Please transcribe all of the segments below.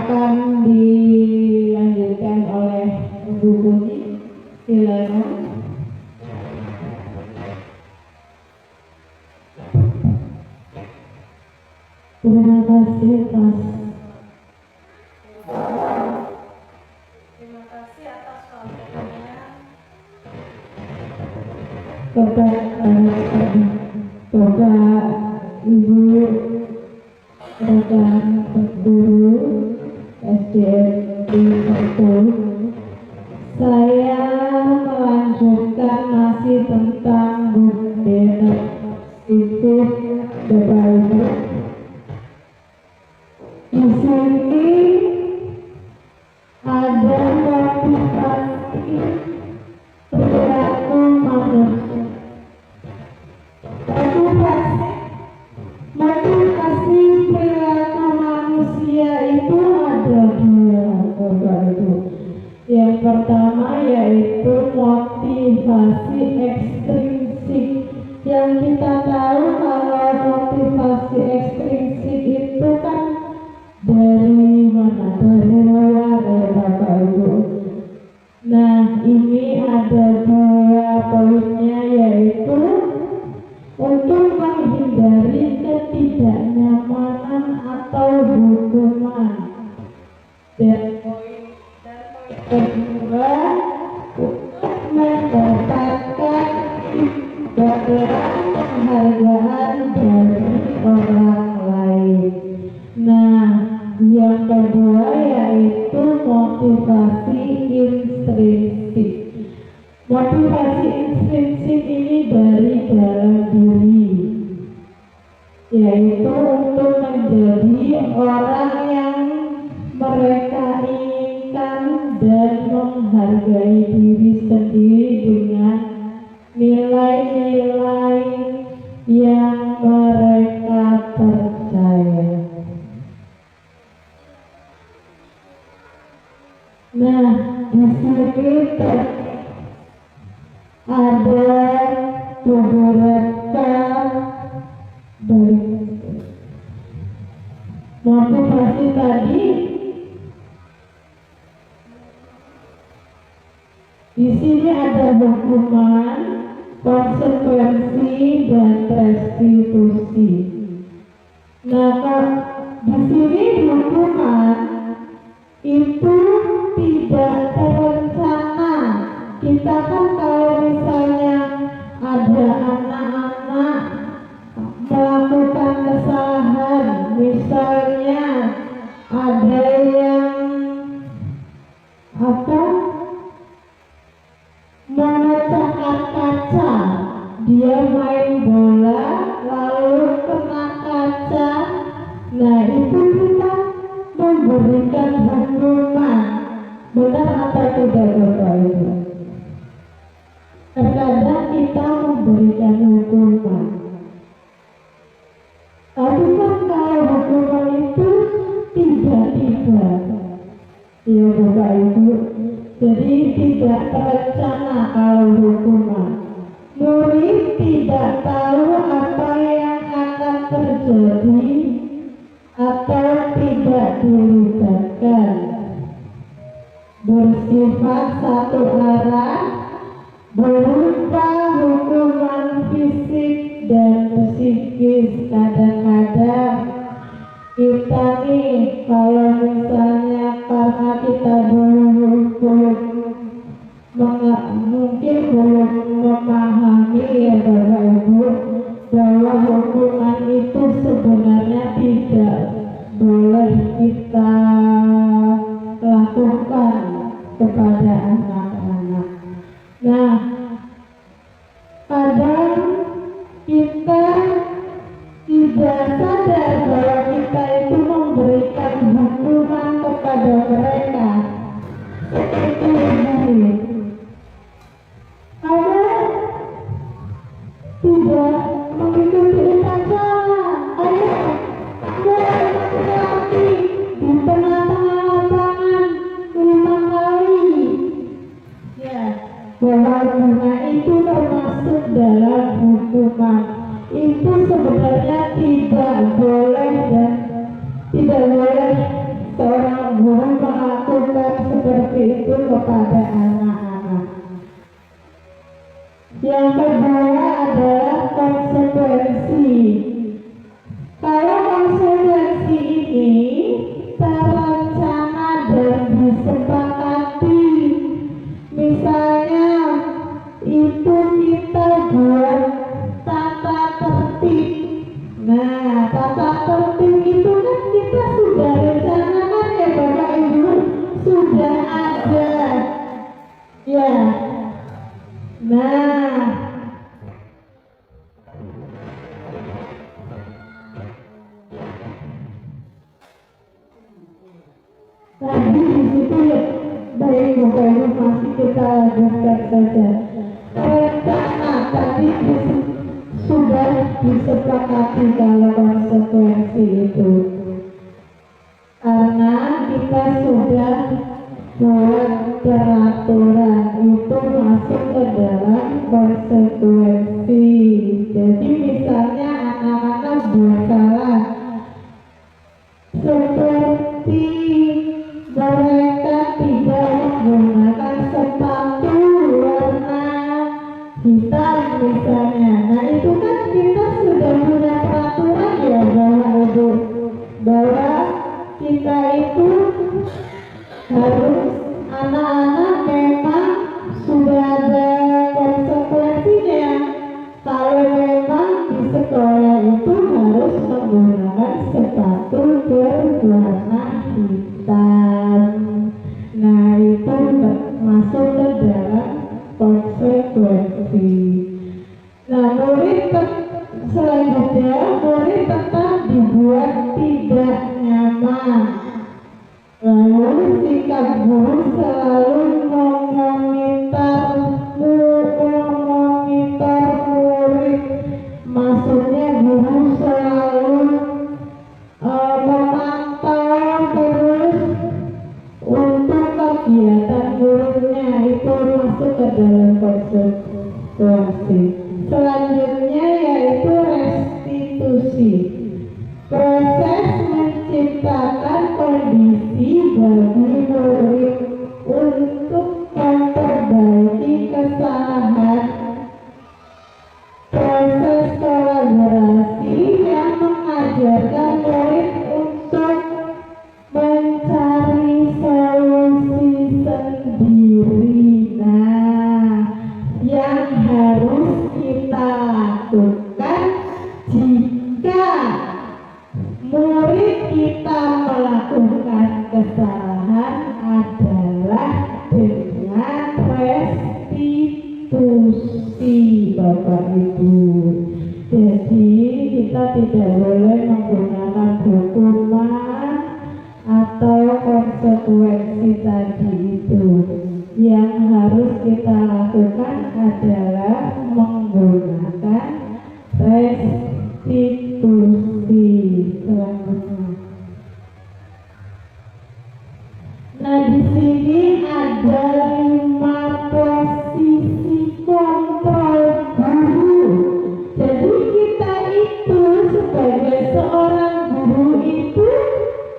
akan dilanjutkan oleh Bu Kuni. Silakan. Terima kasih atas waktunya Bapak Ibu rekan guru SDM di Sentul. Saya melanjutkan masih tentang budaya positif Bapak Ibu. Di sini ada motivasi perilaku manusia. Motivasi perilaku manusia itu ada dua, Bapak Ibu. Yang pertama yaitu motivasi ekstrinsik. Yang kita tahu kalau motivasi ekstrinsik itu kan dari mana? Dari luar ya Bapak Ibu. Nah, ini ada dua poinnya, yaitu untuk menghindari ketidaknyamanan atau hukuman. Dan poin kedua, untuk mendapatkan penghargaan dari orang lain. Nah, yang kedua yaitu motivasi intrinsik. Motivasi intrinsik ini dari dalam diri, yaitu untuk menjadi orang yang mereka inginkan dan menghargai diri sendiri dengan nilai-nilai yang mereka percaya. Nah, di sini ada beberapa motivasi tadi. Di sini ada hukuman, konsekuensi, dan restitusi. Nah, di sini hukuman itu tidak terencana. Kita kan kalau misalnya ada anak-anak melakukan kesalahan, misalnya ada yang memecahkan kaca, dia main bola lalu kena kaca. Nah, itu kita memberikan hukuman. Benar atau tidak Bapak Ibu? Terkadang kita memberikan hukuman, tapi kan kalau hukuman itu tiba-tiba, ya Bapak Ibu, jadi tidak terencana. Kalau hukuman, murid tidak tahu apa yang akan terjadi atau tidak dilibatkan, bersifat satu arah, berupa hukuman fisik dan psikis. Kadang-kadang kita nih kalau misalnya karena kita mungkin belum memahami ya Bapak Ibu, bahwa hukuman itu sebenarnya tidak boleh kita lakukan kepada anak-anak. Nah, kadang kita tidak sadar bahwa kita itu memberikan hukuman kepada mereka. Seperti ini, kalau tidak mengikuti upacara, ayo laki di tengah-tengah lapangan 5 kali. Ya, bahwa itu termasuk dalam hukuman. Itu sebenarnya tidak boleh dan tidak boleh seorang kepada anak-anak. Yang kedua adalah konsekuensi. Kalau konsekuensi ini terencana dan disepakati, misalnya itu kita buat tata tertib. Nah, tata tertib itu kan kita sudah rencanakan ya Bapak Ibu, sudah ada ya. Nah, tadi di situ ya, baik Bapak Ibu, masih kita lanjutkan saja. Rencana tadi sudah disepakati kalau konsekuensi itu, karena kita sudah buat peraturan, itu masuk ke dalam konsekuensi. Jadi misalnya anak-anak bersalah seperti mereka tidak menggunakan sepatu warna hitam misalnya. Nah itu kan kita sudah punya peraturan ya Bapak Ibu, bahwa kita itu harus, anak-anak memang sudah ada konsekuensinya. Kalau memang di sekolah itu harus menggunakan sepatu berwarna hitam. Nah itu masuk ke dalam konsekuensi. Nah selanjutnya murid tetap dibuat tidak nyaman. Lalu sikap guru selalu memonitor murid. Maksudnya guru selalu memantau terus untuk kegiatan muridnya, itu masuk ke dalam konsekuensi. Selanjutnya yaitu restitusi. Proses menciptakan kondisi bagi murid untuk memperbaiki kesalahan. Proses kolaborasi yang mengajarkan murid untuk mencari solusi sendiri. Nah, yang harus kita lakukan jika murid kita melakukan kesalahan adalah dengan restitusi Bapak Ibu. Jadi kita tidak boleh menggunakan hukuman atau konsekuensi tadi itu. Yang harus kita lakukan adalah menggunakan restitusi. Selanjutnya. Nah di sini ada 5 posisi kontrol guru. Jadi kita itu sebagai seorang guru itu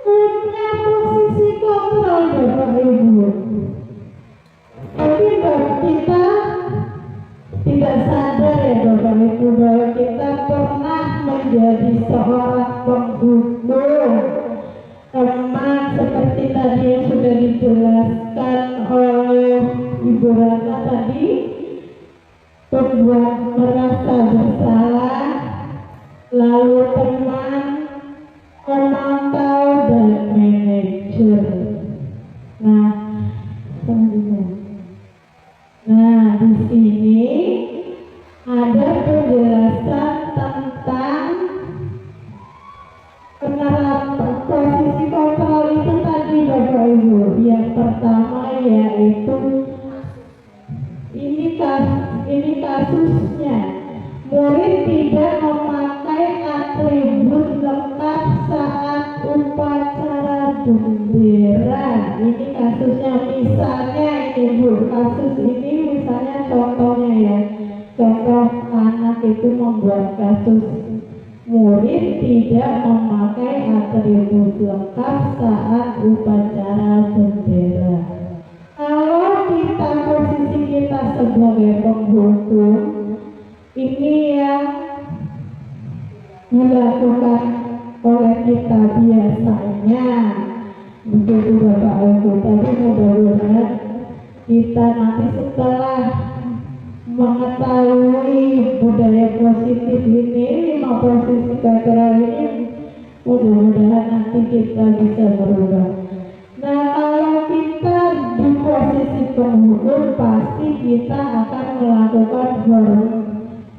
punya posisi kontrol Bapak Ibu. Tapi kita tidak sadar ya Bapak Ibu bahwa kita pernah menjadi seorang penghukum. Teman seperti tadi yang sudah dijelaskan oleh Ibu Rana tadi, membuat merasa bersalah, lalu teman, pemantau dan manajer. Nah, selanjutnya. Nah, di sini ada penjelasan tentang penerapan posisi kontrol itu tadi Bapak Ibu. Yang pertama yaitu ini kasusnya, murid tidak memakai atribut lengkap saat upacara bendera. Ini kasusnya, misalnya ini Bu, kasus ini misalnya contohnya ya, contoh anak itu membuat kasus murid tidak memakai atribut lengkap saat upacara bendera. Kalau dilakukan oleh kita biasanya begitu Bapak Ibu. Tapi mudah-mudahan kita nanti setelah mengetahui budaya positif ini, 5 posisi gagaran ini, mudah-mudahan nanti kita bisa berubah. Nah, kalau kita di posisi penghukum, pasti kita akan melakukan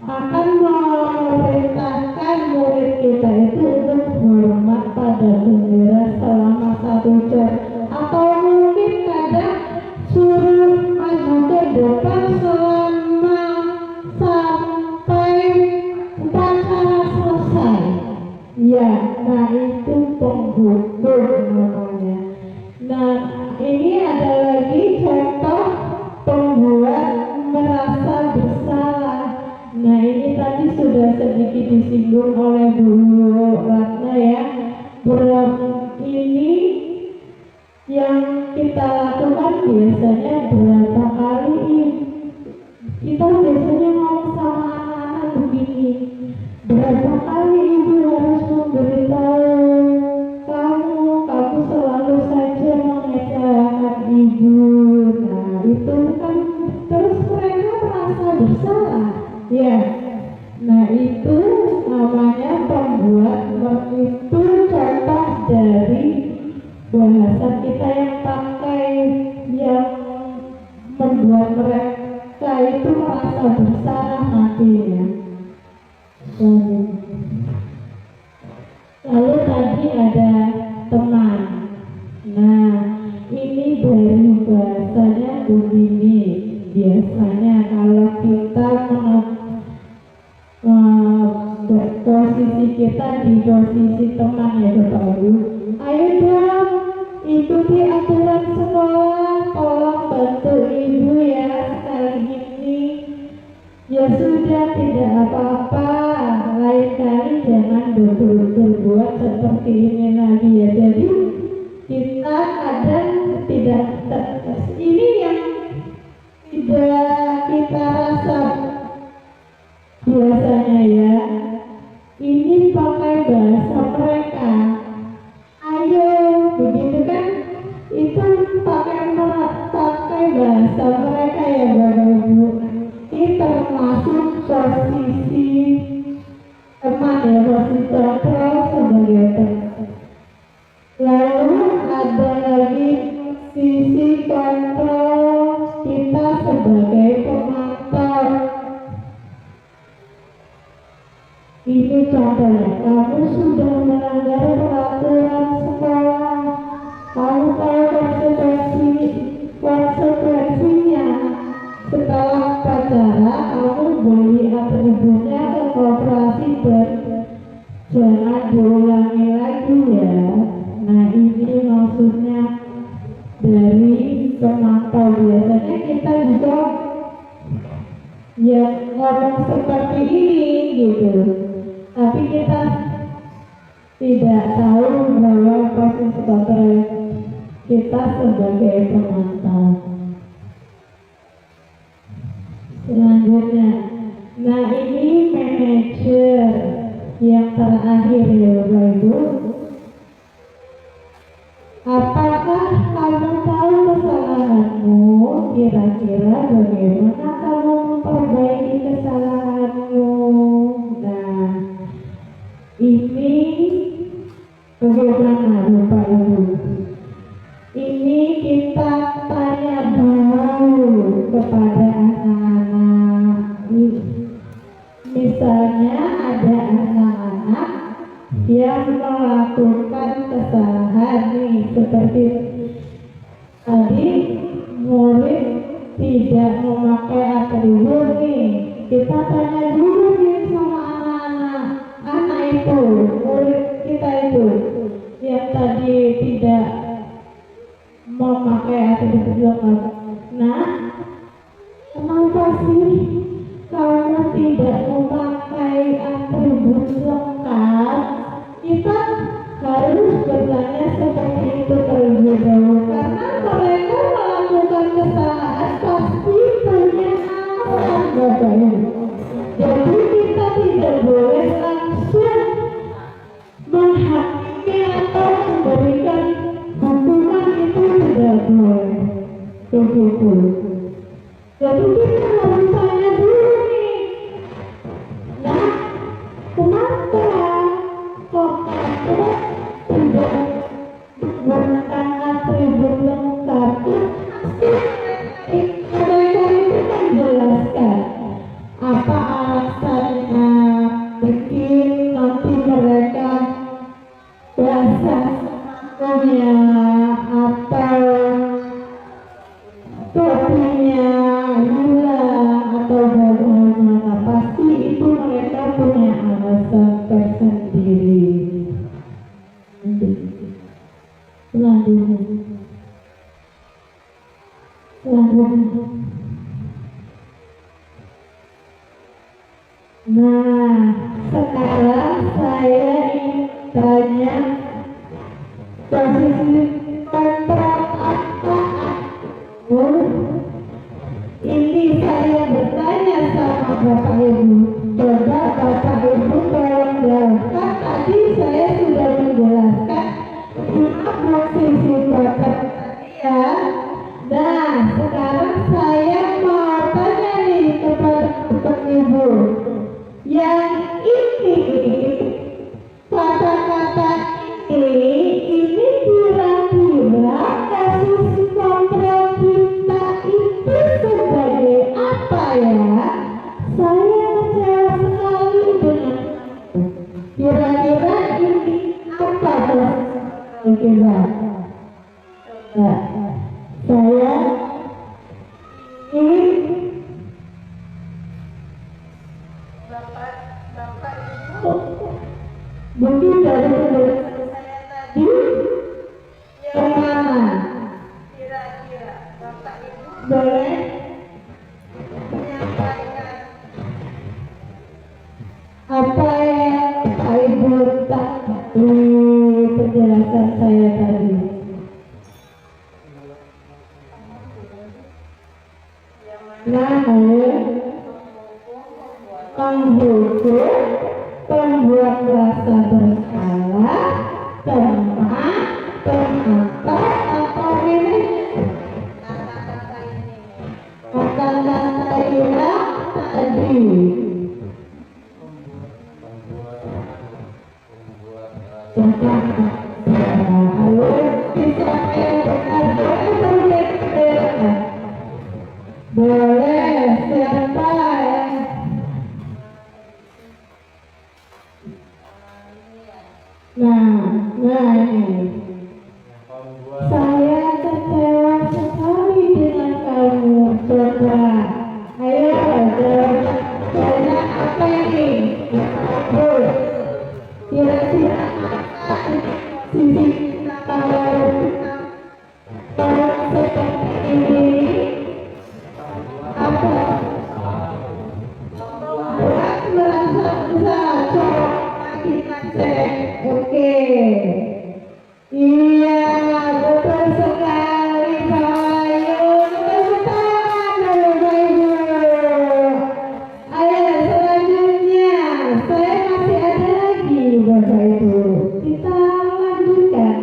akan memerintahkan murid kita itu untuk hormat pada bendera selama 1 jam, atau mungkin kadang suruh maju ke depan selama sampai upacara selesai. Ya, nah itu penghukum namanya. Nah, ini ada lagi contoh pembuat merasa bersalah. Nah, ini tadi sudah sedikit disinggung oleh Bu Ratna ya. Ini yang kita lakukan biasanya berapa kali? Kita biasanya ngomong sama anak-anak begini, berapa kali ibu harus memberitahu kamu selalu saja mengecewakan ibu. Nah, itu kan terus mereka merasa bersalah. Ya, nah itu namanya pembuat. Itu contoh dari bahasa kita yang pakai, yang membuat mereka itu merasa bersalah nantinya. Lalu tadi ada teman. Nah, ini dari bahasanya begini. Biasanya kalau kita posisi kita di posisi teman ya Bapak Ibu, ayo dong ikuti aturan sekolah, tolong bantu ibu ya sekali ini. Ya sudah, tidak apa-apa, lain kali jangan berbuat seperti ini lagi ya. Jadi kita kadang tidak ini yang tidak kita rasa biasanya ya, ini pakai bahasa mereka, ayo begitu kan, itu pakai bahasa mereka ya Bapak Ibu. Ini termasuk posisi teman ya, posisi kontrol sebagai teman. Lalu ada lagi sisi kontrol kita sebagai penonton. Ini contohnya, kamu sudah melanggar peraturan sekolah, kamu tahu konsekuensinya. Setelah upacara kamu beli atributnya ke koperasi dan jangan diulangi lagi ya. Nah, ini maksudnya dari pemantau. Biasanya kita juga ya ngomong seperti ini gitu, tapi kita tidak tahu bahwa posisi baterai kita sebagai pemantau. Selanjutnya, nah ini manajer yang terakhir ya Bapak Ibu. Apakah kamu tahu kesalahanmu? Kira-kira bagaimana kamu memperbaiki kesalahanmu? Nah, ini bagaimana Bapak Ibu? Ini kita tanya dulu kepada anak-anak. Misalnya ada anak-anak yang melakukan kesalahan nih, seperti tadi murid tidak memakai atribut nih, kita tanya dulu nih sama anak itu, murid kita itu yang tadi tidak memakai atribut lengkap. Nah, kenapa sih kamu tidak memakai atribut lengkap? Kita harus bertanya seperti itu terlebih dahulu, karena mereka melakukan kesalahan pasti punya alasan Bapak Ibu. Jadi kita tidak boleh langsung begitu. Jadi kita harus tanya dulu nih, nah kenapa kok tidak menggunakan atribut lengkap? Mereka itu kan jelaskan apa alasannya bikin nanti mereka rasa punya atau topinya hilang atau bagaimana, pasti itu mereka punya alasan tersendiri. Selanjutnya. Nah, sekarang saya ingin tanya posisi kontrak apa? Ini saya bertanya sama Bapak Ibu. Coba Bapak Ibu tolong jelaskan. Tadi saya sudah menjelaskan posisi kontrak ya. Nah, sekarang saya mau tanya nih kepada Bapak Ibu. Yang ini kata-kata ini kira-kira kasus kontrak kita itu sebagai apa ya? Saya kecewa sekali dengan kira-kira ini apa kira-kira? Nah, saya ingin Bapak Ibu mungkin dari saya tadi yang mana kira-kira Bapak Ibu boleh menyampaikan apa yang Bapak Ibu tak di penjelasan saya tadi. Namun menghukum pembuat rasa bersalah, teman, pengantar atau manajer. Kata-kata hilang tadi. Lalu bisa boleh siapa yang nah ini saya kecewa sekali dengan kamu. Coba ayo saya apa ini kira-kira sisi kalau seperti ini apa merasa bisa kita cek. Oke, iya betul sekali Pak Ayu. Tepuk tangan dulu Pak Ibu. Ayo selanjutnya saya masih ada lagi Bapak Ibu. Kita lanjutkan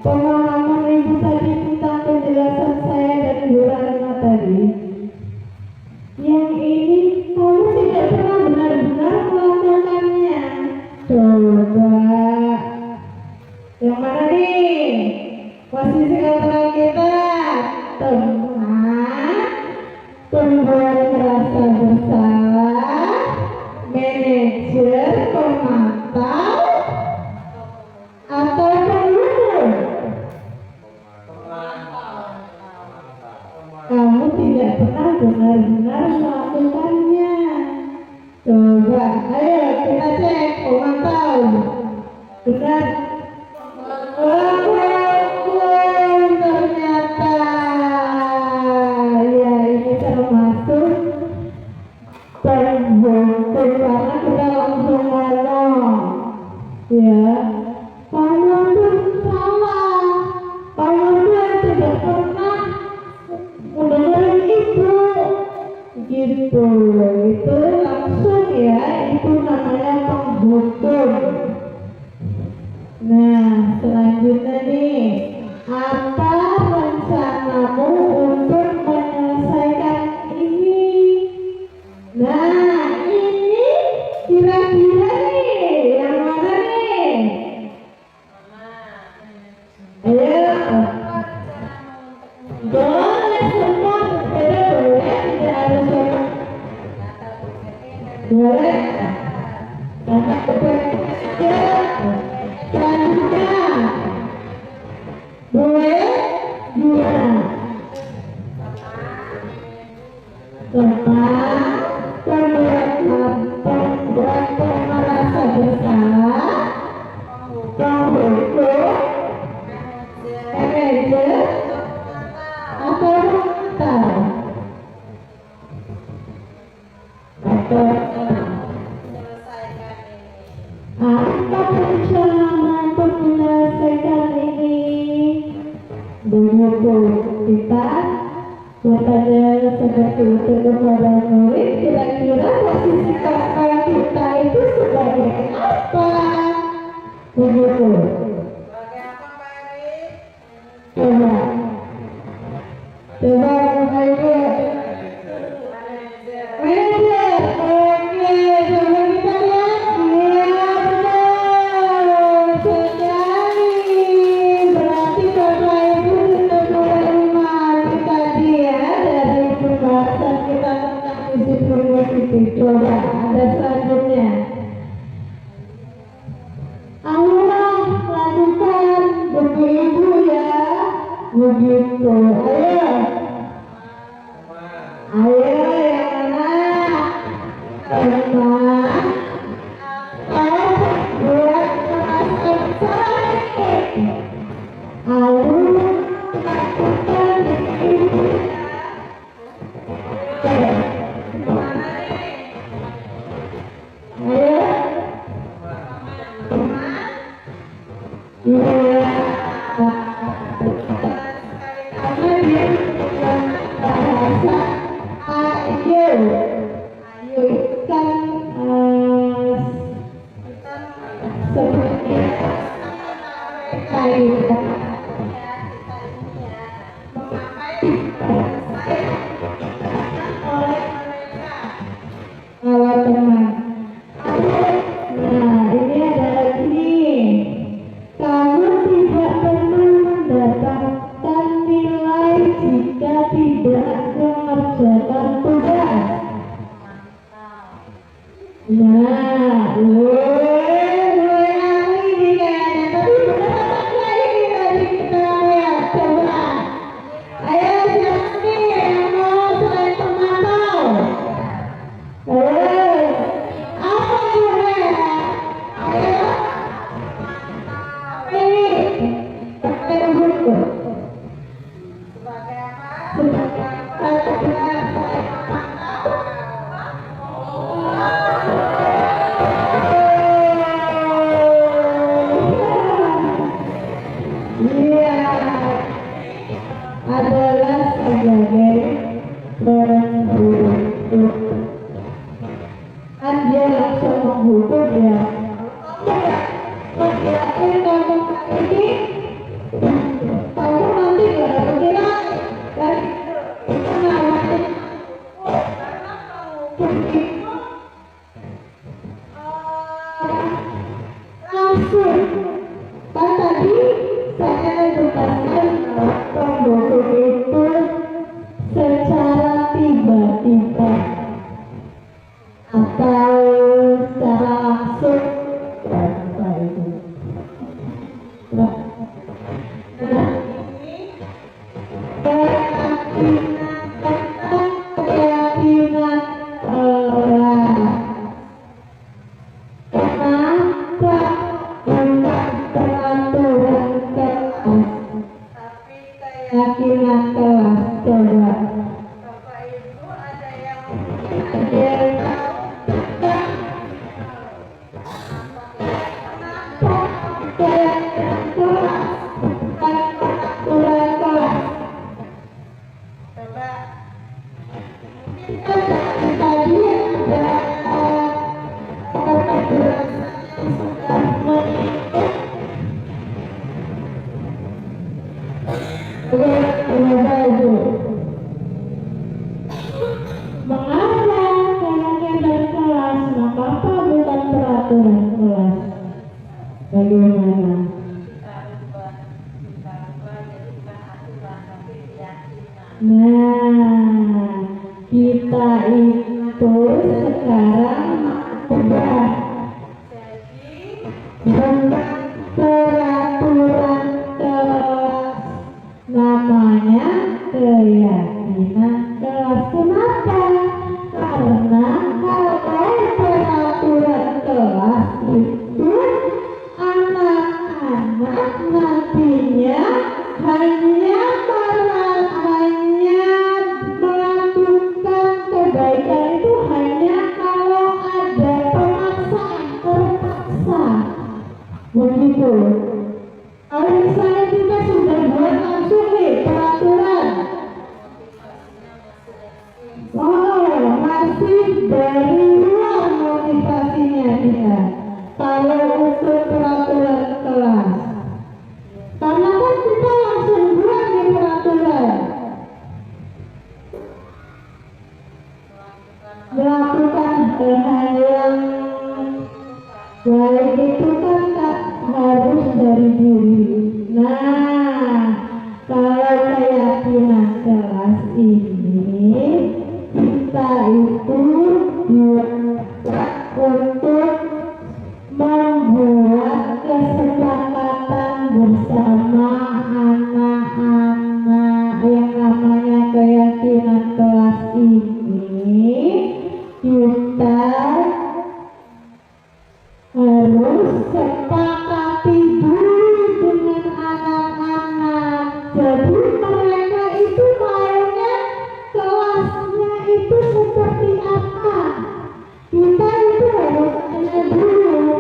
pemahaman Ibu tadi tentang penjelasan saya dan Ibu Ratna tadi. Yang ini kamu tidak pernah benar-benar melakukannya. Coba yang mana nih? Posisi kontrak kita teman, pembuat merasa bersalah, manajer, pemantau, atau pengurus. Kamu tidak pernah benar-benar melakukannya. Coba, ayo kita cek pemantau. Benar. Ternyata ya ini termasuk terbukti karena kita langsung ngomong ya. Kamu tuh salah. Kamu tuh tidak pernah mendengar itu gitu. Itu langsung ya, itu namanya penghukum. Gimana? Teman, kemudian merasa bersalah, penghukum, manajer, atau mental, atau apa rencana untuk menyelesaikan ini? Begitu kita bertanya seperti itu kepada murid, kira-kira posisi kakak kita itu sebagai apa? Begitu. Coba Bapak Ibu. Manajer, oke, coba kita lihat. Iya, benar sekali. Berarti Bapak Ibu sudah menerima tadi ya dari pembahasan kita tentang disiplin positif. Coba ada selanjutnya. Ayo lakukan demi ibu ya. Begitu. Ayo yang mana? Teman, buat merasakan sakit. Ayo lakukan ibu. Ayo. Iya. Karena dia bahasa ayo kan seperti kayu kalau teman. Nah ini ada lagi, kamu tidak pernah mendapatkan nilai jika tidak mengerjakan tugas. Nah, mulai ini kayaknya, tapi benar lagi dari kita lihat, coba. Ayo siapa nih yang mau selain pemantau? Apa gue? Ayo. Ini pakai buku. Sebagai apa? Adalah sebagai penghukum. Kan dia langsung menghukum ya. Yakin kamu ini kamu nanti gak dapat nilai dari pengawasan langsung. Kan tadi saya edukasikan penghukum itu secara tiba-tiba atau secara langsung. Keyakinan orang kenapa peraturan kelas, keyakinan kelas. Coba Bapak Ibu ada yang mengapa karena kelas, mengapa bukan peraturan kelas? Bagaimana? Nah, kita itu sekarang sudah membuat peraturan kelas, nama namanya keyakinan kelas. Kenapa? Karena kalau peraturan kelas itu anak-anak nantinya hanya melakukan kebaikan itu hanya kalau ada pemaksaan, terpaksa begitu. Kalau misalnya kita sudah buat langsung nih peraturan, masih dari luar motivasinya kita. Kalau untuk peraturan kelas, karena kan kita langsung buat di peraturan, melakukan hal yang baik itu kan harus dari diri. Nah, kalau keyakinan kelas ini kita itu untuk membuat kesepakatan bersama anak-anak. Yang namanya keyakinan kelas ini kita harus sepakati dulu dengan anak-anak. Jadi mereka itu maunya kelasnya itu seperti apa, kita itu harus tanya dulu.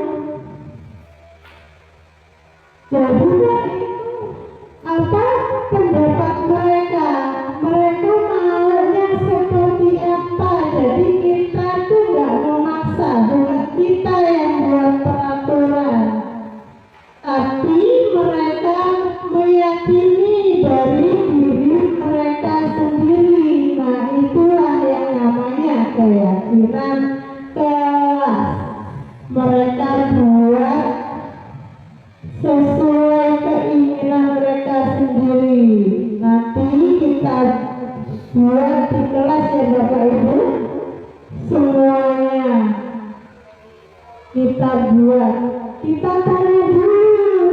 Jadi apa pendapat mereka, mereka maunya seperti apa. Jadi kita tuh nggak memaksa, bukan kita yang buat peraturan, tapi mereka meyakini dari diri mereka sendiri. Nah, itulah yang namanya keyakinan kelas. Mereka buat sesuai keinginan mereka sendiri. Nanti kita buat di kelas ya Bapak Ibu, semuanya kita buat. Kita tanya dulu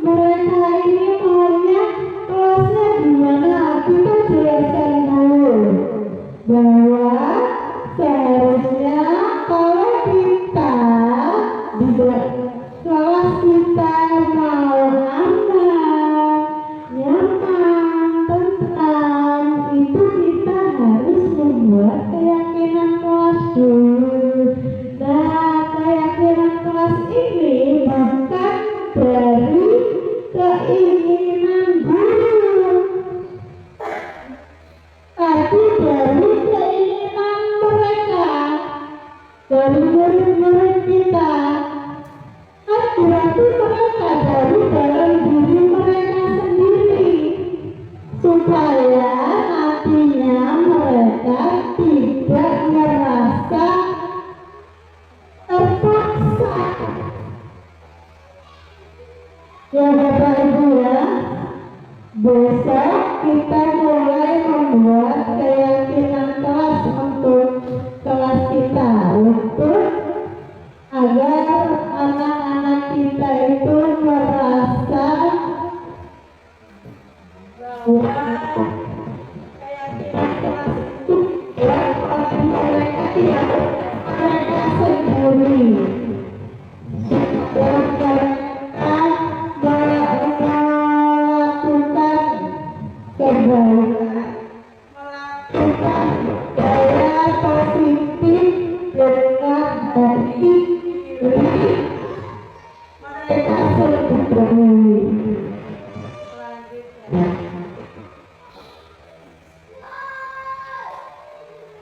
mereka ini maunya kelasnya gimana. Kita jelaskan dulu bahwa seharusnya kalau kita di kelas kita mau aman, nyaman, tentram, itu kita harus membuat keyakinan kelas dulu. Nah, keyakinan kelas ini bukan dari keinginan guru, tapi dari keinginan mereka, dari murid-murid kita. Berarti mereka dari dalam diri mereka sendiri, supaya nantinya mereka tidak merasa terpaksa. Ya Bapak Ibu ya, besok kita mulai membuat keyakinan kelas untuk kelas kita, untuk agar anak-anak kita itu merasa bahwa keyakinan kelas itu buat mereka tidak mereka sendiri. Dan mereka melakukan kebaikan, melakukan gaya positif dengan baik. Mereka sendiri.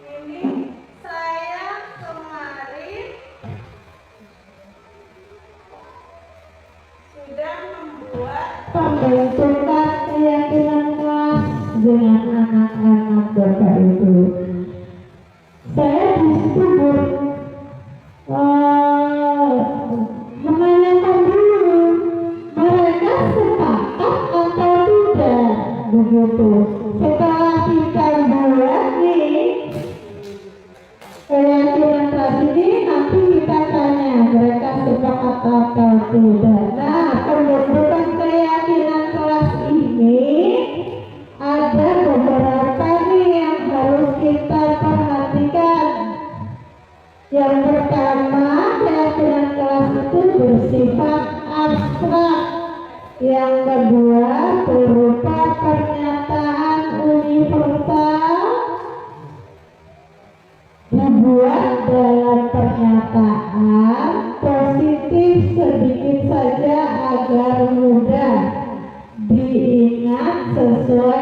Ini saya kemarin sudah membuat pembentukan keyakinan kelas dengan anak-anak Bapak Ibu. Saya disuruh menanyakan dulu mereka sepakat atau tidak, begitu. Setelah kita buat nih keyakinan kelas ini, nanti kita tanya mereka sepakat atau tidak. Nah, pembentukan keyakinan kelas ini ada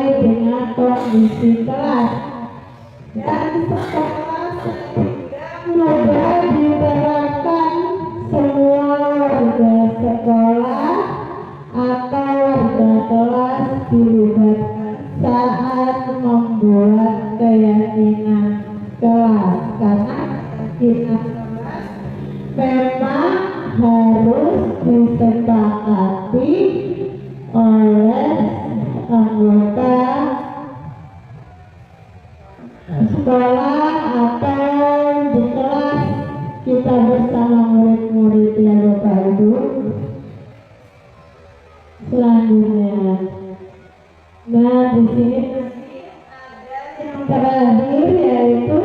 sesuai dengan kondisi kelas dan sekolah mudah diterapkan semua warga sekolah atau warga kelas dilibatkan saat membuat keyakinan kelas, karena keyakinan kelas memang harus disepakati oleh anggota sekolah atau di kelas kita bersama murid-murid ya Bapak Ibu. Selanjutnya, nah di sini yang terakhir yaitu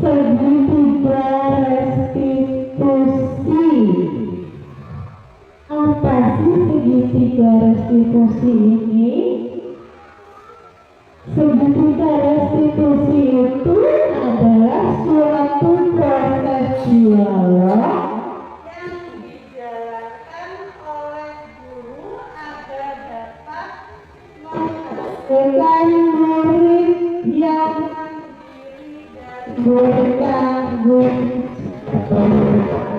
segitiga restitusi. Apa sih segitiga restitusi ini? Segitiga restitusi itu adalah suatu proses dialog yang dijalankan oleh guru agar dapat menghasilkan murid yang mandiri dan bertanggung jawab.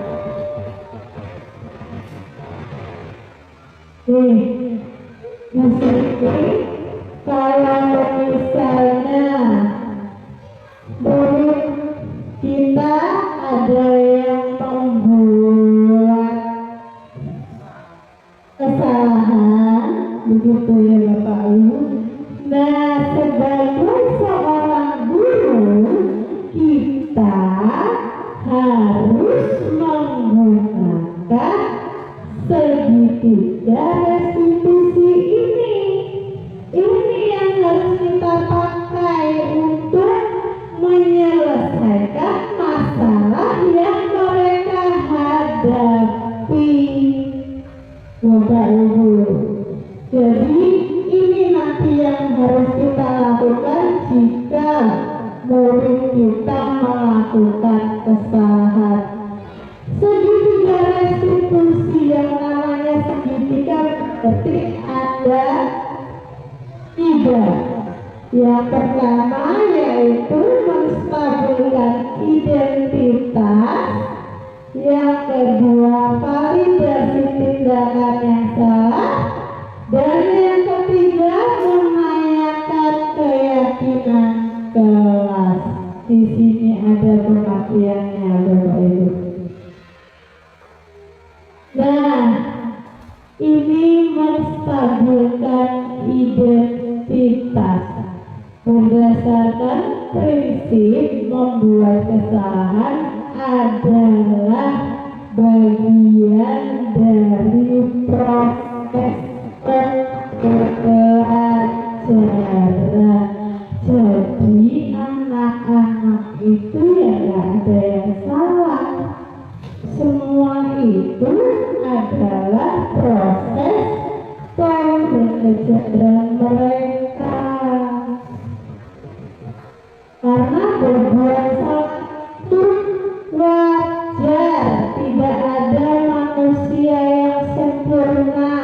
Kalau misalnya murid kita ada yang membuat kesalahan, begitu ya Bapak Ibu. Nah, sebagai seorang guru kita harus menggunakan segitiga restitusi ini. Ini yang harus kita pakai untuk menyelesaikan masalah yang mereka hadapi, Bapak Ibu. Jadi ini nanti yang harus kita lakukan jika murid kita melakukan kesalahan. Segitiga restitusi yang namanya segitiga berarti ada 3. Yang pertama yaitu menstabilkan identitas, yang kedua validasi tindakan yang salah, dan yang ketiga menanyakan keyakinan kelas. Di sini ada pengertiannya Bapak Ibu. Nah, ini menstabilkan identitas berdasarkan prinsip membuat kesalahan adalah bagian dari proses pembelajaran. Jadi anak-anak itu ya nggak ada yang salah. Semua itu adalah proses pembelajaran mereka. Karena berbuat salah itu wajar, tidak ada manusia yang sempurna.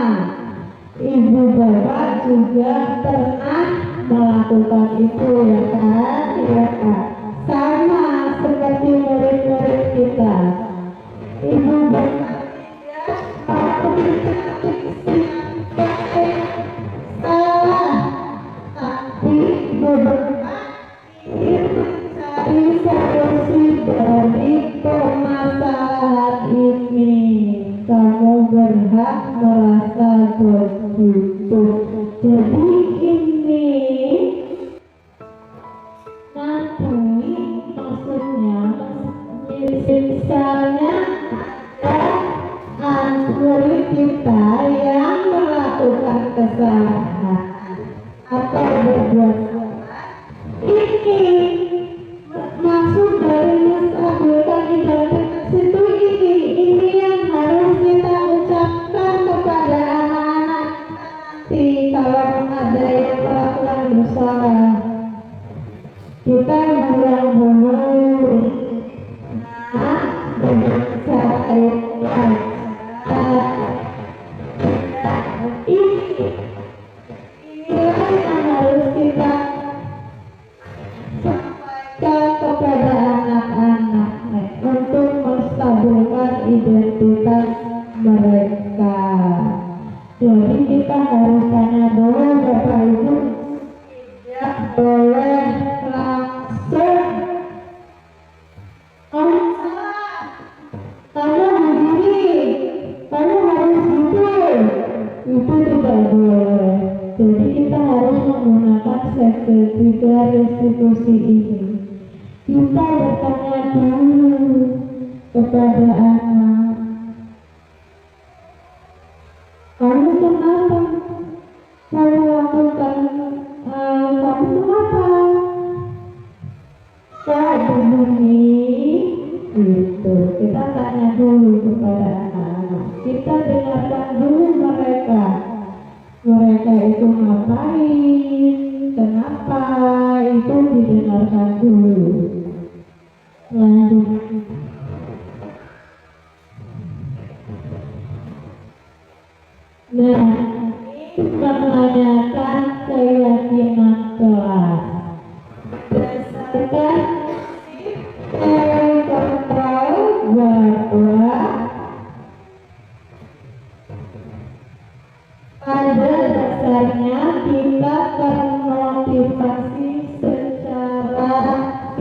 Ibu bapak juga pernah melakukan itu ya kan? Ya kan? Sama seperti murid-murid kita. Ibu bapak salah, tapi beberapa mencari solusi dari permasalahan ini. Kamu berhak merasa begitu. Jadi ini nanti maksudnya misalnya murid kita yang melakukan kesalahan atau berbuat salah, ini maksud dari menstabilkan identitas itu ini yang harus kita ucapkan kepada anak-anak nanti kalau ada yang melakukan bersalah. Kita bilang inilah yang harus boleh langsung kamu begini, kamu harus gitu, itu tidak boleh. Jadi kita harus menggunakan segitiga restitusi ini. Kita bertanya dulu kepada anak, kamu kenapa? Kamu lakukan, kamu kenapa? Kak begini, gitu. Kita tanya dulu kepada anak-anak. Kita dengarkan dulu mereka. Mereka itu ngapain? Kenapa? Itu didengarkan dulu. Lanjut. Nah, menanyakan keyakinan kelas berdasarkan kontrol bahwa pada dasarnya kita termotivasi secara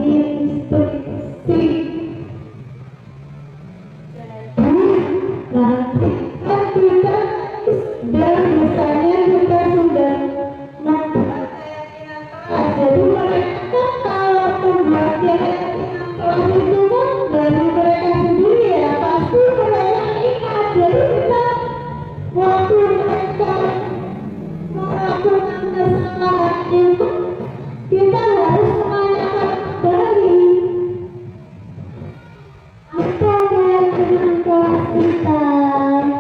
instinktif. Jadi nanti kan kita dan misalnya kita sudah membuat keyakinan kelas. Jadi mereka kalau membuat keyakinan kelas itu kan dari mereka sendiri ya, pasti mereka ingat. Jadi kita waktu mereka melakukan kesalahan itu, kita harus menanyakan kembali apa keyakinan kelas kita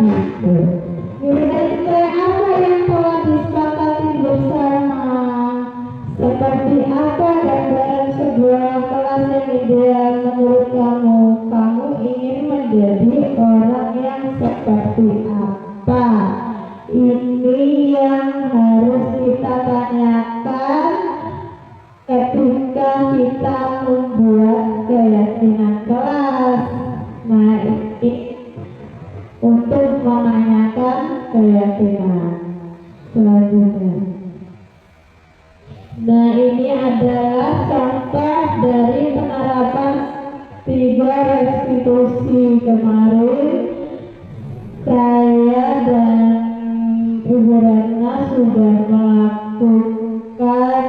gitu. Nilai-nilai apa yang telah disepakati bersama, seperti apa gambaran sebuah kelas yang ideal menurut kamu. Kamu ingin menjadi orang yang seperti apa? Ini yang harus kita tanyakan ketika kita membuat keyakinan kelas. Nah, ini untuk menanyakan keyakinan selanjutnya. Nah, ini adalah contoh dari penerapan 3 restitusi kemarin. Saya dan Ibu Ratna sudah melakukan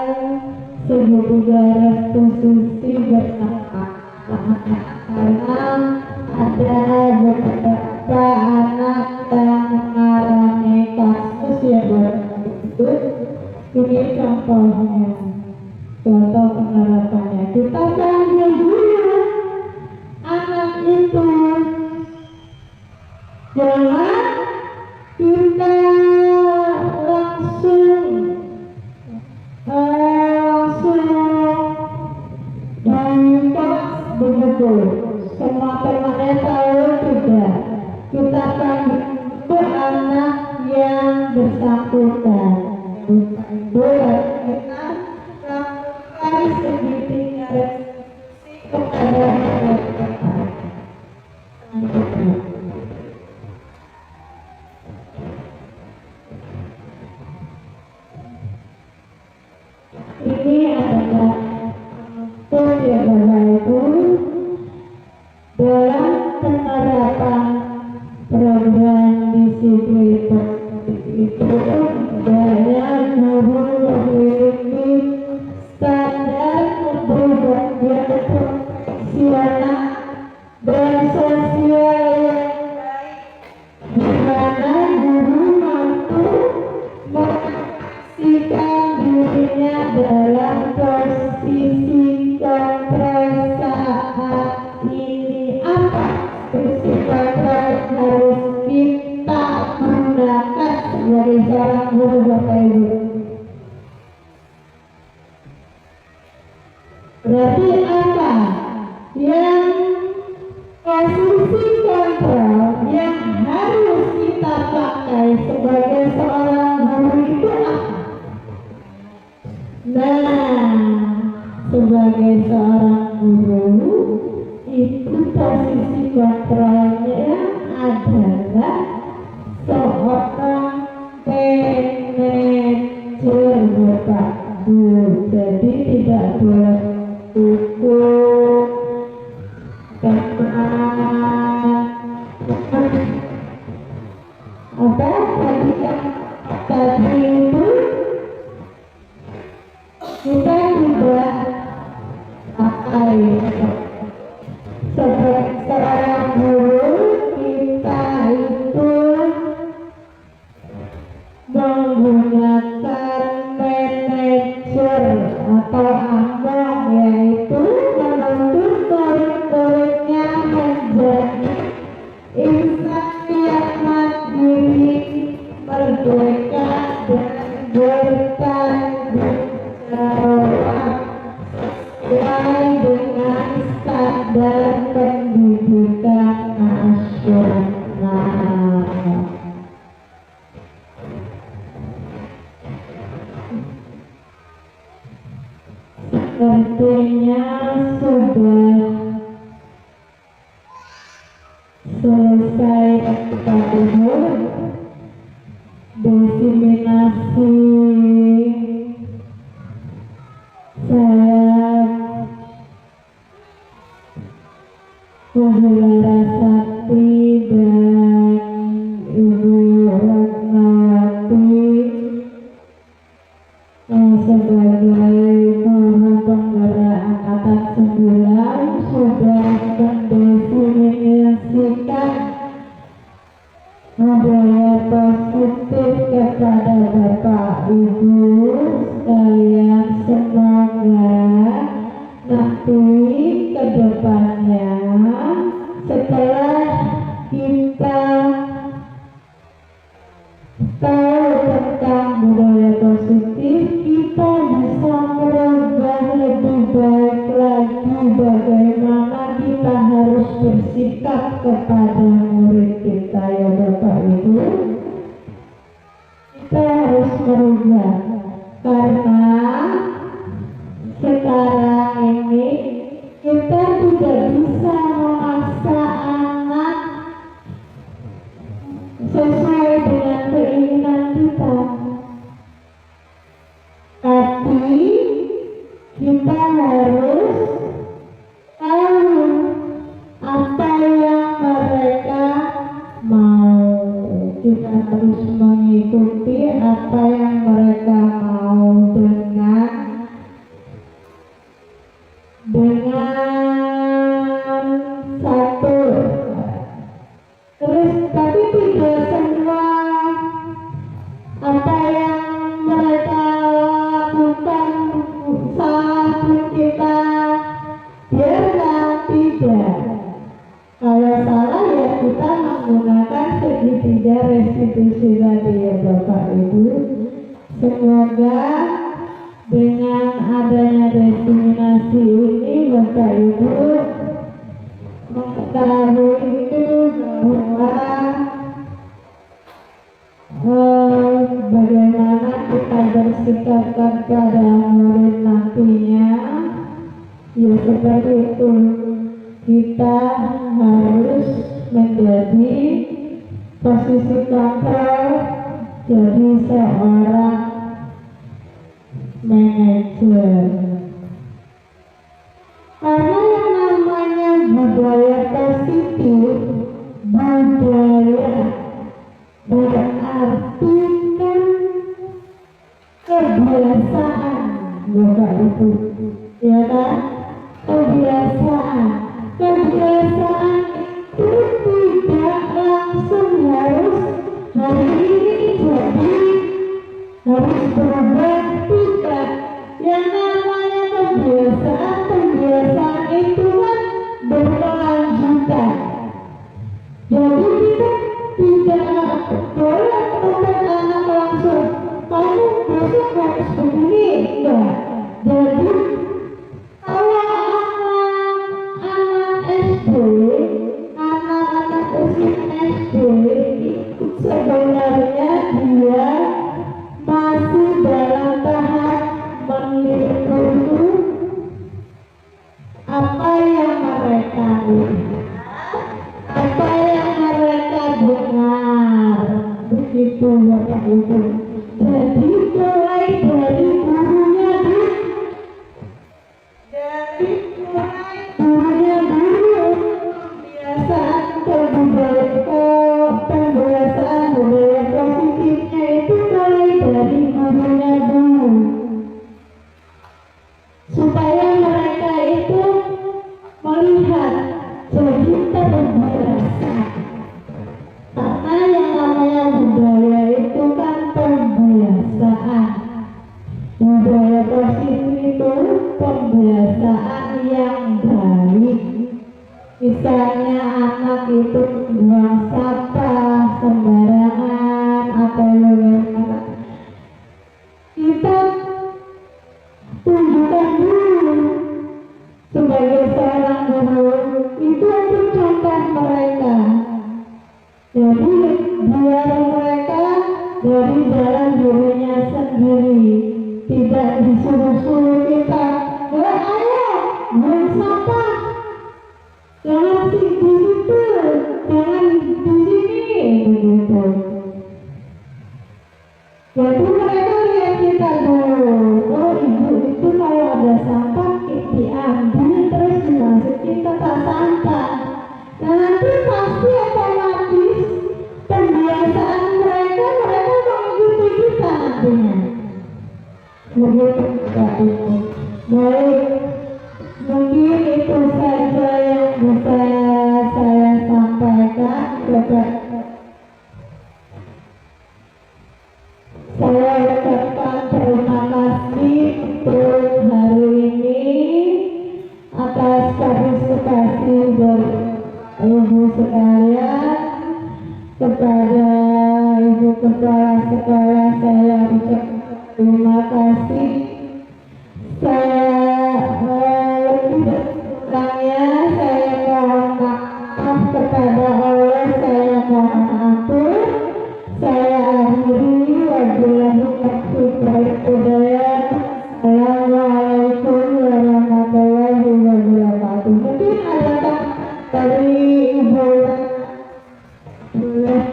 segitiga restitusi bersama karena ada beberapa anak yang mengalami kasus yang berbeda. Ini contohnya, contoh penerapannya. Kita panggil dulu anak itu, jangan kita langsung dan begitu semua temannya tahu. Tidak, kita panggil ke anak yang bersangkutan. Boleh kita lakukan segitiga restitusi kepada mereka. Ini adalah untuk ya Bapak Ibu dalam penerapan program disiplin itu banyak guru memiliki standar kepribadian profesional dan sosial yang baik, di mana guru mampu memastikan dirinya dalam posisi kontrol saat ini. Apa posisi kontrol harus kita gunakan sebagai seorang guru Bapak Ibu? Berarti apa yang posisi kontrol yang harus kita pakai sebagai seorang guru itu apa? Nah, sebagai seorang guru itu posisi kontrolnya adalah seorang manajer Bapak Jadi tidak boleh ukur apa tadi itu kita tidak pakai sebagai seorang guru kita itu menggunakan manajer atau among, yaitu menuntut murid-muridnya menjadi insan yang mandiri, merdeka dan bertanggung jawab sesuai dengan standar pendidikan nasional. Sepertinya sudah selesai diseminasi saya Larasati dan Ibu Ratnawati sebagai guru penggerak angkatan 9 sudah mendefinisikan budaya positif kepada Bapak Ibu sekalian. Semoga nanti ke depannya setelah kita tahu tentang budaya positif, kita bisa merubah lebih baik lagi bagaimana kita harus bersikap kepada murid kita, ya Bapak Ibu. Kita harus merubah karena sekarang ini kita tidak bisa memaksa anak sesuai dengan keinginan kita, tapi kita harus tahu apa yang mereka mau. Kita harus mengikuti apa yang mereka mau dengan satu. Terus tapi tidak semua apa yang mereka lakukan salah pun kita biarkan, tidak. Kalau salah ya kita menggunakan segitiga restitusi tadi, ya Bapak Ibu. Semoga dengan adanya diseminasi ini Bapak Ibu mengetahui bahwa bagaimana kita bersikap kepada murid nantinya. Ya seperti itu, kita harus menjadi posisi kontrol, jadi seorang manajer. Karena yang namanya budaya positif, budaya berarti kan kebiasaan, Bapak Ibu, ya kan? Kebiasaan itu tidak langsung harus hari ini jadi harus berubah, tidak. Yang namanya kebiasaan itu kan berkelanjutan. Jadi kita tidak boleh untuk anak langsung kamu besok harus begini, enggak. Jadi kalau anak-anak SD, anak-anak usia SD sebenarnya dia masih dalam positif itu pembiasaan yang baik. Misalnya anak itu buang sampah sembarangan atau bagaimana, kita tunjukkan dulu sebagai seorang guru itu untuk contoh mereka. Jadi biar mereka dari dalam dirinya sendiri, tidak disuruh-suruh kita, ayo buang sampah, jangan di situ, jangan di sini, begitu. Jadi mereka lihat kita dulu, oh ibu itu kalau ada sampah diambil terus dimasukin ke tas sampah. Nah nanti pasti otomatis pembiasaan mereka mengikuti kita nantinya. Begitu baik. Mungkin itu saja yang bisa saya sampaikan kepada. Saya ucapkan terima kasih untuk hari ini atas partisipasi dari ibu sekalian. Kepada ibu kepala sekolah saya ucapkan terima kasih. Saya lebih kurangnya saya mohon maaf kepada Allah, saya mohon ampun. Saya akhiri, wabillahi taufiq wal hidayah. Assalamualaikum warahmatullahi wabarakatuh. Mungkin ada dari ibu boleh.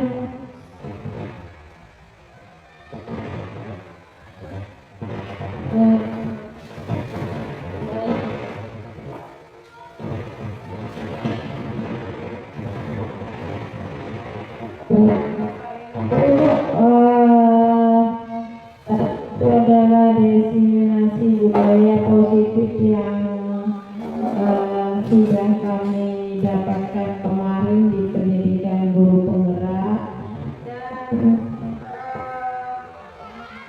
Adalah destinasi budaya positif yang sudah kami dapatkan kemarin di pendidikan guru penggerak, dan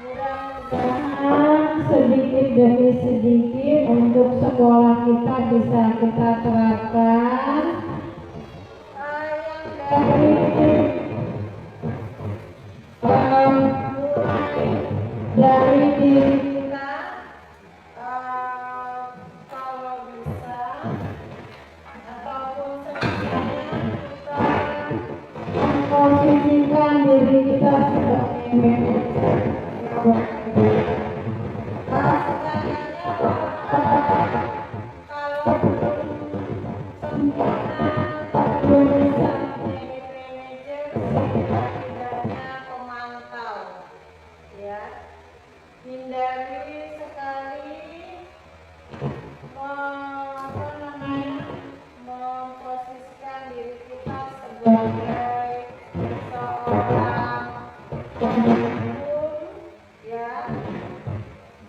mudah-mudahan sedikit demi sedikit untuk sekolah kita bisa kita terapkan. Dari diri kita, kalau bisa ataupun sekiranya kita memposisikan diri kita sebagai manajer. Hindari sekali memposisikan diri kita sebagai seorang pemimpin, ya,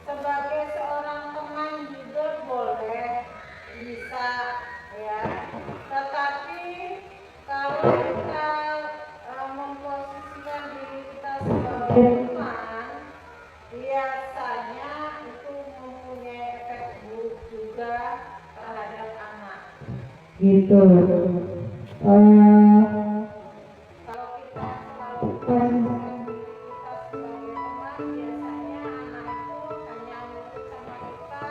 sebagai seorang teman juga boleh, bisa, ya. Tetapi kalau kita memposisikan diri kita sebagai teman, biasanya itu mempunyai efek buruk juga terhadap anak. Gitu. Kalau kita selalu memposisikan diri kita sebagai teman, biasanya anak itu hanya nurut sama kita,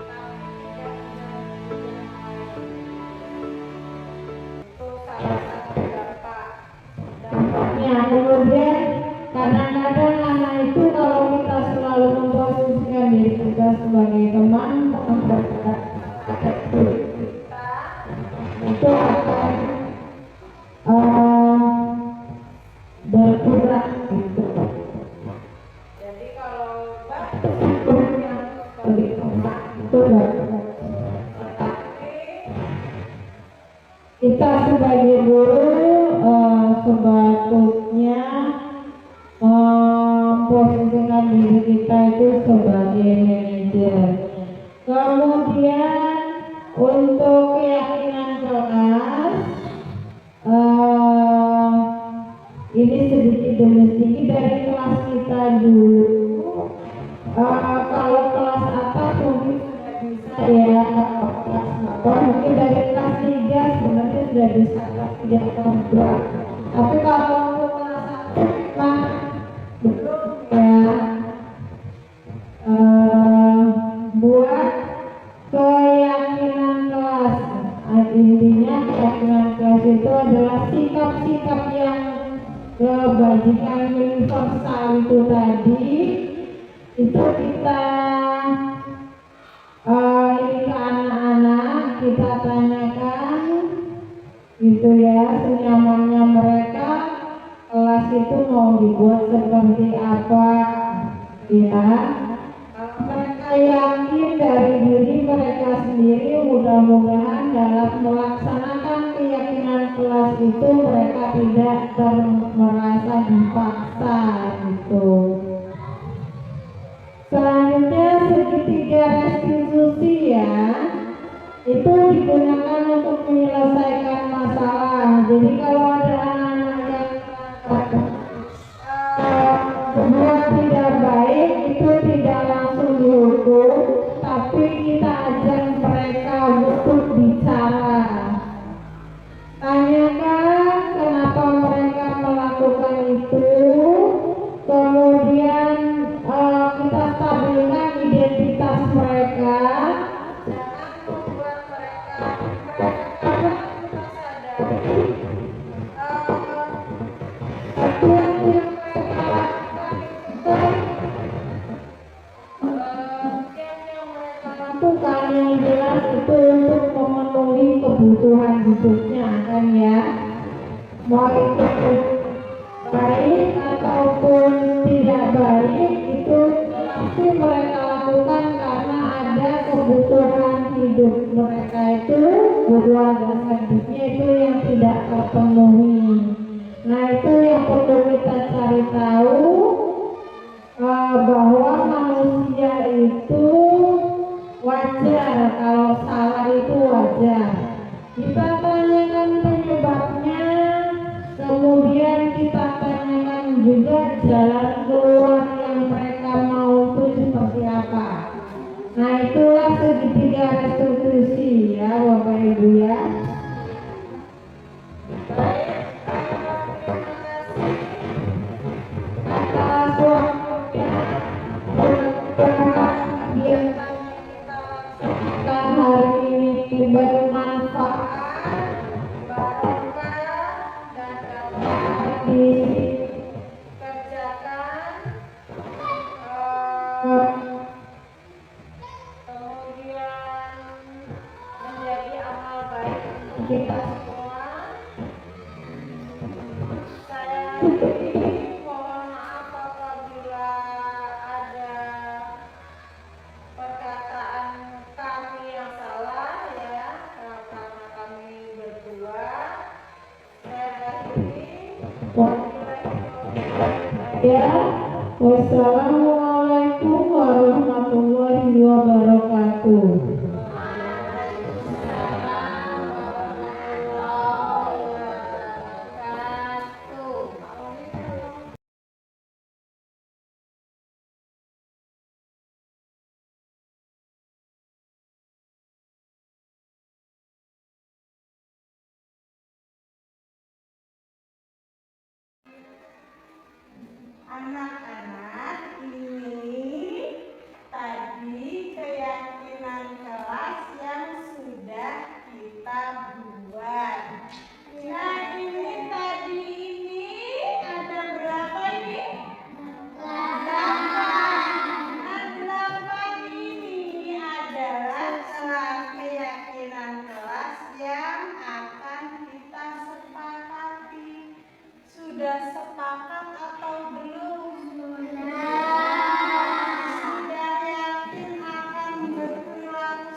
tapi tidak menurut yang lain. Itu salah satu dampaknya. Kemudian kadang-kadang anak itu kalau kita selalu memposisikan diri kita sebagai teman, itu akan berkurang gitu. Jadi kalau yang sebagai teman itu kita sebagai guru sepatutnya memposisikan diri kita itu sebagai manajer. Kemudian untuk keyakinan kelas, ini sedikit demi sedikit dari kelas kita dulu. Kalau kelas sudah bisa tidak komplek. Tapi kalau untuk kelas 1 Pak belum ya. Buat keyakinan kelas, intinya keyakinan kelas itu adalah sikap-sikap yang kebajikan universal itu tadi, itu kita ini ke anak-anak kita tanyakan gitu ya, senyamannya mereka kelas itu mau dibuat seperti apa ya. Mereka yakin dari diri mereka sendiri, mudah-mudahan dalam melaksanakan keyakinan kelas itu mereka tidak merasa dipaksa gitu. Selanjutnya segitiga restitusi ya, itu digunakan untuk menyelesaikan masalah. Jadi kalau ada anak-anak yang berbuat tidak baik, itu tidak langsung dihukum, tapi kita ajak mereka untuk bicara. Tanyakan kenapa mereka melakukan itu, kemudian kita stabilkan identitas mereka. Jangan membuat mereka sadari yang jelas itu untuk memenuhi kebutuhan hidupnya kan ya, mau itu baik ataupun tidak baik itu pasti mereka lakukan karena ada kebutuhan hidup mereka, itu kebutuhan hidupnya itu yang tidak terpenuhi. Nah itu yang perlu kita cari tahu, bahwa manusia itu wajar kalau salah itu wajar. Kita tanyakan penyebabnya, kemudian kita tanyakan juga jalan keluar yang mereka mau itu seperti apa. Nah itulah segitiga restitusi ya Bapak Ibu ya. Bermanfaat, barokah, dan dapat dikerjakan, kemudian menjadi amal baik untuk kita semua. Saya mohon maaf apabila ada perkataan kami yang salah ya, karena kami berdua. Saya akhiri. Ya, wassalamualaikum warahmatullahi wabarakatuh. Anak-anak, ini tadi keyakinan kelas yang sudah kita buat. Nah ini tadi ini ada berapa ini? 8. Nah 8 ini adalah keyakinan kelas yang akan kita sepakati. Sudah sepakat atau belum? Sudah yakin akan berperilaku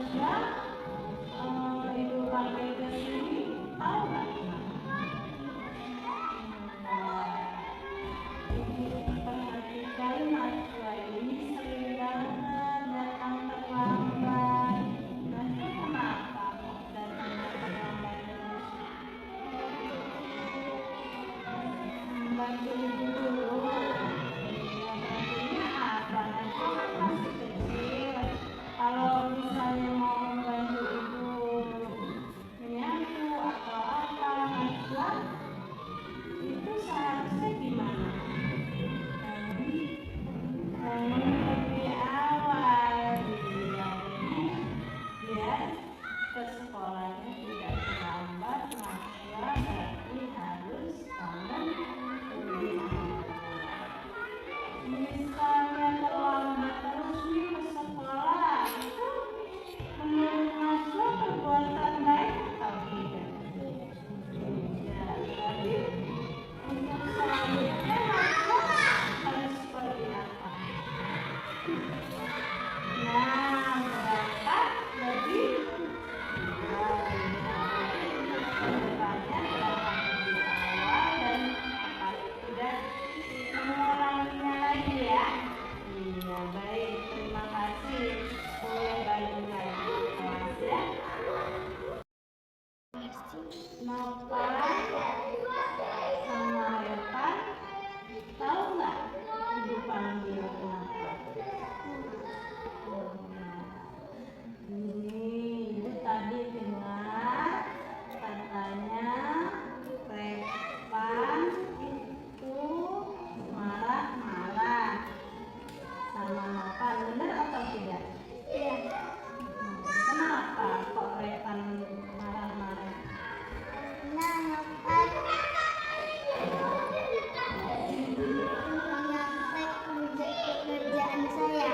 Nasya, ibu panggil ke sini, tahu nggak? Perhatikan Nasya ini sering banget datang terlambat. Nasya kenapa kok datang terlambat terus? Bantu ibu dulu. Ya, bantunya apa? Nasya kan masih kecil. Kalau misalnya mau membantu ibu menyapu atau apa, Nasya, itu seharusnya gimana? Lebih awal dibilangnya biar ke sekolahnya tidak terlambat. Nasya berarti harus bangun lebih awal. Misalnya terlambat terus nih ke sekolah, itu menurut Nasya perbuatan baik atau tidak? Tidak. Berarti untuk selanjutnya Nasya harus seperti apa? Nah, berapa lebih kedepannya berapa lebih awal dan apa tidak mengulanginya lagi ya. Iya, baik, terima kasih. Boleh balik lagi ke kelas ya. Nopan sama Repan, tahu nggak ibu panggil kenapa? Ini ibu tadi dengar katanya Repan itu marah-marah sama Nopan, benar atau tidak? Iya. Kenapa kok Repan marah-marah? Nah, Nopan menyontek pekerjaan saya.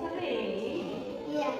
Sering? Iya.